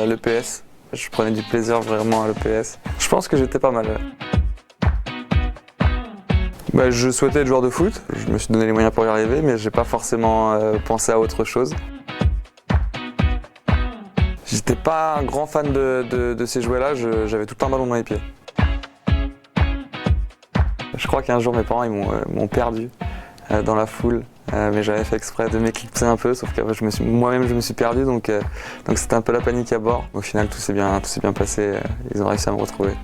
l'EPS. Je prenais du plaisir vraiment à l'EPS. Je pense que j'étais pas mal. Je souhaitais être joueur de foot. Je me suis donné les moyens pour y arriver, mais j'ai pas forcément pensé à autre chose. J'étais pas un grand fan de ces jouets-là. J'avais tout le temps un ballon dans les pieds. Je crois qu'un jour mes parents m'ont perdu dans la foule, mais j'avais fait exprès de m'éclipser un peu, sauf qu'après moi-même je me suis perdu, donc c'était un peu la panique à bord. Au final tout s'est bien passé, ils ont réussi à me retrouver.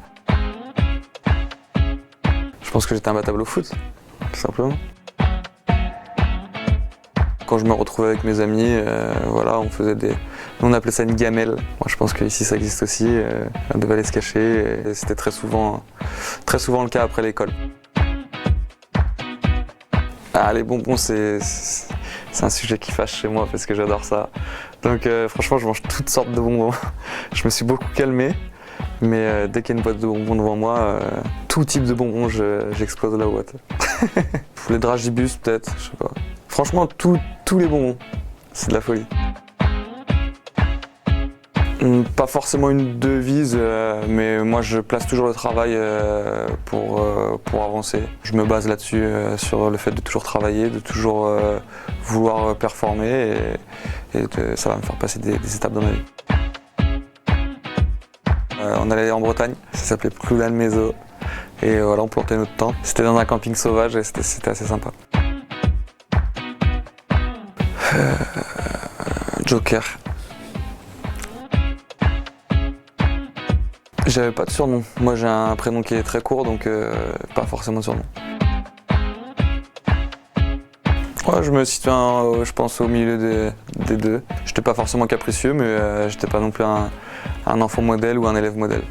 Je pense que j'étais imbattable au foot, tout simplement. Quand je me retrouvais avec mes amis, voilà, on appelait ça une gamelle. Moi, je pense qu'ici ça existe aussi, on devait aller se cacher, et c'était très souvent le cas après l'école. Ah, les bonbons, c'est un sujet qui fâche chez moi parce que j'adore ça. Donc franchement, je mange toutes sortes de bonbons. Je me suis beaucoup calmé, mais dès qu'il y a une boîte de bonbons devant moi, tout type de bonbons, j'explose la boîte. Les dragibus peut-être, je sais pas. Franchement, tous les bonbons, c'est de la folie. Pas forcément une devise, mais moi je place toujours le travail pour avancer. Je me base là-dessus, sur le fait de toujours travailler, de toujours vouloir performer et ça va me faire passer des étapes dans ma vie. On allait en Bretagne, ça s'appelait Ploulan-Mézo et voilà, on plantait notre tente. C'était dans un camping sauvage et c'était assez sympa. Joker. J'avais pas de surnom. Moi j'ai un prénom qui est très court, donc pas forcément de surnom. Ouais, je me situe, je pense, au milieu des deux. J'étais pas forcément capricieux, mais j'étais pas non plus un enfant modèle ou un élève modèle.